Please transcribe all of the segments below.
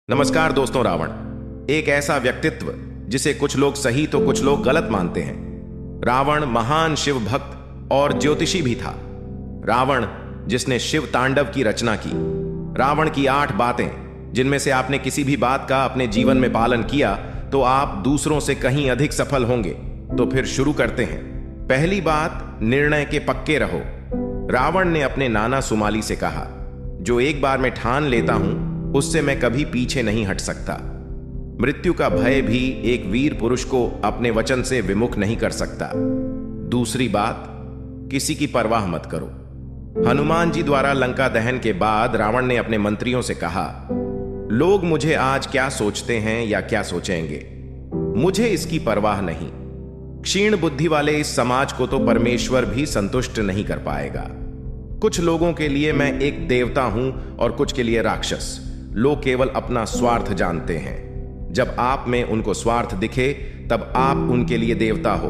नमस्कार दोस्तों। रावण एक ऐसा व्यक्तित्व जिसे कुछ लोग सही तो कुछ लोग गलत मानते हैं। रावण महान शिव भक्त और ज्योतिषी भी था। रावण जिसने शिव तांडव की रचना की। रावण की 8 बातें जिनमें से आपने किसी भी बात का अपने जीवन में पालन किया तो आप दूसरों से कहीं अधिक सफल होंगे। तो फिर शुरू करते हैं। पहली बात, निर्णय के पक्के रहो। रावण ने अपने नाना सुमाली से कहा, जो एक बार मैं ठान लेता हूं उससे मैं कभी पीछे नहीं हट सकता। मृत्यु का भय भी एक वीर पुरुष को अपने वचन से विमुख नहीं कर सकता। दूसरी बात, किसी की परवाह मत करो। हनुमान जी द्वारा लंका दहन के बाद रावण ने अपने मंत्रियों से कहा, लोग मुझे आज क्या सोचते हैं या क्या सोचेंगे, मुझे इसकी परवाह नहीं। क्षीण बुद्धि वाले इस समाज को तो परमेश्वर भी संतुष्ट नहीं कर पाएगा। कुछ लोगों के लिए मैं एक देवता हूं और कुछ के लिए राक्षस। लोग केवल अपना स्वार्थ जानते हैं। जब आप में उनको स्वार्थ दिखे तब आप उनके लिए देवता हो,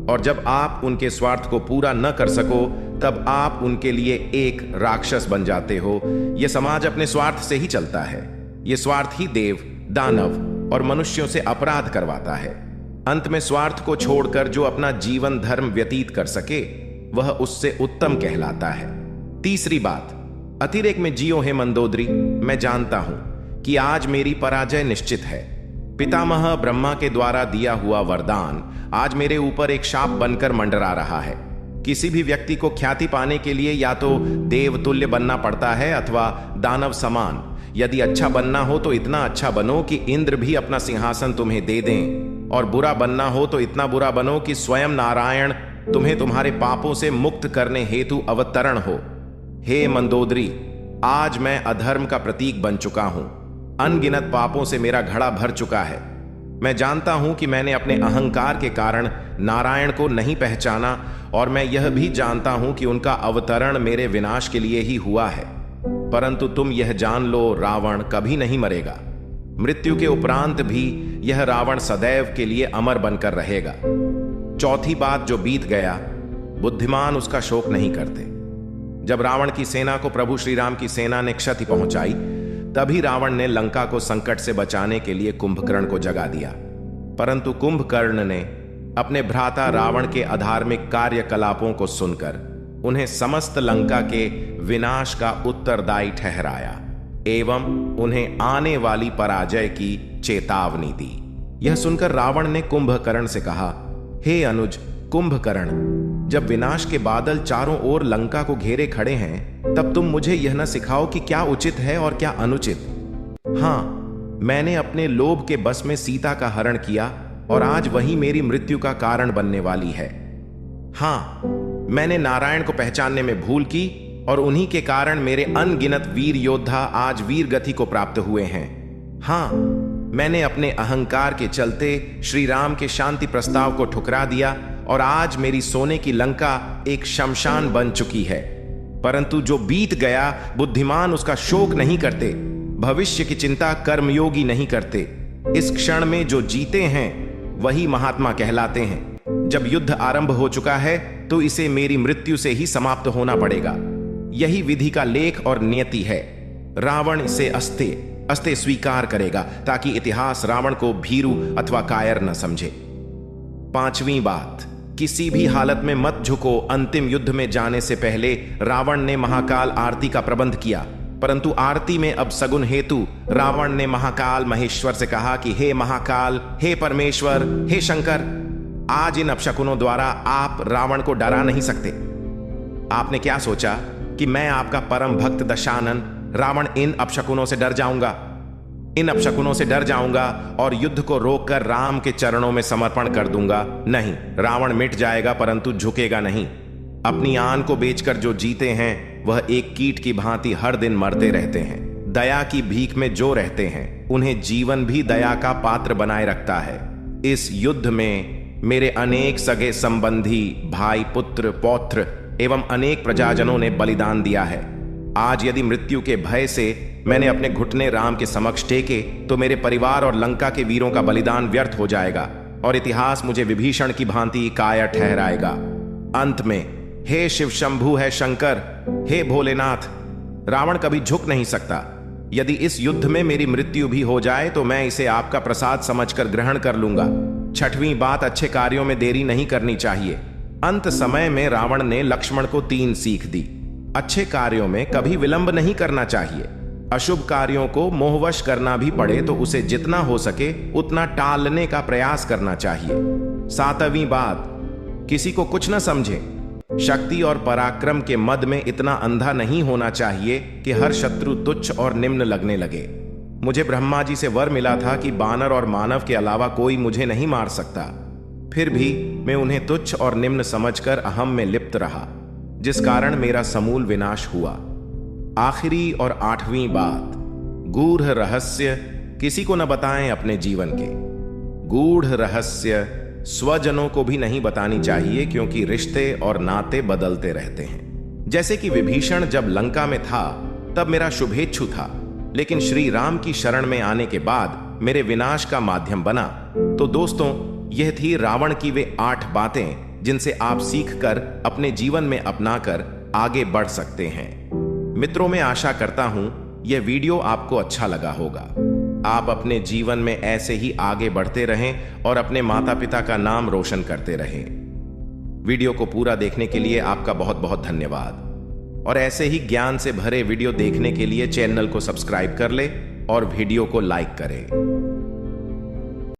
और जब आप उनके स्वार्थ को पूरा न कर सको तब आप उनके लिए एक राक्षस बन जाते हो। यह समाज अपने स्वार्थ से ही चलता है। यह स्वार्थ ही देव, दानव और मनुष्यों से अपराध करवाता है। अंत में स्वार्थ को छोड़कर जो अपना जीवन धर्म व्यतीत कर सके वह उससे उत्तम कहलाता है। तीसरी बात, अतिरेक में जियो हे मंदोदरी। मैं जानता हूं कि आज मेरी पराजय निश्चित है। पितामह ब्रह्मा के द्वारा दिया हुआ वरदान आज मेरे ऊपर एक शाप बनकर मंडरा रहा है। किसी भी व्यक्ति को ख्याति पाने के लिए या तो देवतुल्य बनना पड़ता है अथवा दानव समान। यदि अच्छा बनना हो तो इतना अच्छा बनो कि इंद्र भी अपना सिंहासन तुम्हें दे दें, और बुरा बनना हो तो इतना बुरा बनो कि स्वयं नारायण तुम्हें तुम्हारे पापों से मुक्त करने हेतु अवतरण हो। हे मंदोदरी, आज मैं अधर्म का प्रतीक बन चुका हूं। अनगिनत पापों से मेरा घड़ा भर चुका है। मैं जानता हूं कि मैंने अपने अहंकार के कारण नारायण को नहीं पहचाना, और मैं यह भी जानता हूं कि उनका अवतरण मेरे विनाश के लिए ही हुआ है। परंतु तुम यह जान लो, रावण कभी नहीं मरेगा। मृत्यु के उपरांत भी यह रावण सदैव के लिए अमर बनकर रहेगा। चौथी बात, जो बीत गया बुद्धिमान उसका शोक नहीं करते। जब रावण की सेना को प्रभु श्री राम की सेना ने क्षति पहुंचाई तभी रावण ने लंका को संकट से बचाने के लिए कुंभकर्ण को जगा दिया। परंतु कुंभकर्ण ने अपने भ्राता रावण के अधार्मिक कार्यकलापों को सुनकर उन्हें समस्त लंका के विनाश का उत्तरदायी ठहराया एवं उन्हें आने वाली पराजय की चेतावनी दी। यह सुनकर रावण ने कुंभकर्ण से कहा, हे अनुज कुंभकर्ण, जब विनाश के बादल चारों ओर लंका को घेरे खड़े हैं तब तुम मुझे यह न सिखाओ कि क्या उचित है और क्या अनुचित। हां, मैंने अपने लोभ के बस में सीता का हरण किया और आज वही मेरी मृत्यु का कारण बनने वाली है। हां, मैंने नारायण को पहचानने में भूल की और उन्हीं के कारण मेरे अनगिनत वीर योद्धा आज वीर गति को प्राप्त हुए हैं। हां, मैंने अपने अहंकार के चलते श्री राम के शांति प्रस्ताव को ठुकरा दिया और आज मेरी सोने की लंका एक शमशान बन चुकी है। परंतु जो बीत गया बुद्धिमान उसका शोक नहीं करते, भविष्य की चिंता कर्मयोगी नहीं करते। इस क्षण में जो जीते हैं वही महात्मा कहलाते हैं। जब युद्ध आरंभ हो चुका है तो इसे मेरी मृत्यु से ही समाप्त होना पड़ेगा। यही विधि का लेख और नियति है। रावण इसे अस्ते अस्ते स्वीकार करेगा ताकि इतिहास रावण को भीरू अथवा कायर न समझे। पांचवी बात, किसी भी हालत में मत झुको। अंतिम युद्ध में जाने से पहले रावण ने महाकाल आरती का प्रबंध किया, परंतु आरती में अब सगुन हेतु रावण ने महाकाल महेश्वर से कहा कि हे महाकाल, हे परमेश्वर, हे शंकर, आज इन अपशकुनों द्वारा आप रावण को डरा नहीं सकते। आपने क्या सोचा कि मैं आपका परम भक्त दशानन रावण इन अपशकुनों से डर जाऊंगा? इन अपशकुनों से डर जाऊंगा और युद्ध को रोककर राम के चरणों में समर्पण कर दूंगा? नहीं, रावण मिट जाएगा परंतु झुकेगा नहीं। अपनी आन को बेचकर जो जीते हैं वह एक कीट की भांति हर दिन मरते रहते हैं। दया की भीख में जो रहते हैं उन्हें जीवन भी दया का पात्र बनाए रखता है। इस युद्ध में मेरे अनेक सगे संबंधी, भाई, पुत्र, पौत्र एवं अनेक प्रजाजनों ने बलिदान दिया है। आज यदि मृत्यु के भय से मैंने अपने घुटने राम के समक्ष टेके तो मेरे परिवार और लंका के वीरों का बलिदान व्यर्थ हो जाएगा और इतिहास मुझे विभीषण की भांति कायर ठहराएगा। अंत में, हे शिव शंभु, है शंकर, हे भोलेनाथ, रावण कभी झुक नहीं सकता। यदि इस युद्ध में मेरी मृत्यु भी हो जाए तो मैं इसे आपका प्रसाद समझकर ग्रहण कर लूंगा। छठवीं बात, अच्छे कार्यों में देरी नहीं करनी चाहिए। अंत समय में रावण ने लक्ष्मण को 3 सीख दी। अच्छे कार्यों में कभी विलंब नहीं करना चाहिए। अशुभ कार्यों को मोहवश करना भी पड़े तो उसे जितना हो सके उतना टालने का प्रयास करना चाहिए। 7वीं बात, किसी को कुछ न समझे। शक्ति और पराक्रम के मद में इतना अंधा नहीं होना चाहिए कि हर शत्रु तुच्छ और निम्न लगने लगे। मुझे ब्रह्मा जी से वर मिला था कि बानर और मानव के अलावा कोई मुझे नहीं मार सकता। फिर भी मैं उन्हें तुच्छ और निम्न समझकर अहम में लिप्त रहा, जिस कारण मेरा समूल विनाश हुआ। आखिरी और 8वीं बात, गूढ़ रहस्य किसी को न बताएं अपने जीवन के। गूढ़ रहस्य स्वजनों को भी नहीं बतानी चाहिए, क्योंकि रिश्ते और नाते बदलते रहते हैं। जैसे कि विभीषण जब लंका में था तब मेरा शुभेच्छु था, लेकिन श्री राम की शरण में आने के बाद मेरे विनाश का माध्यम बना। तो दोस्तों, यह थी रावण की वे 8 बातें जिनसे आप सीखकर अपने जीवन में अपनाकर आगे बढ़ सकते हैं। मित्रों, मैं आशा करता हूं यह वीडियो आपको अच्छा लगा होगा। आप अपने जीवन में ऐसे ही आगे बढ़ते रहें और अपने माता पिता का नाम रोशन करते रहें। वीडियो को पूरा देखने के लिए आपका बहुत बहुत धन्यवाद। और ऐसे ही ज्ञान से भरे वीडियो देखने के लिए चैनल को सब्सक्राइब कर ले और वीडियो को लाइक करें।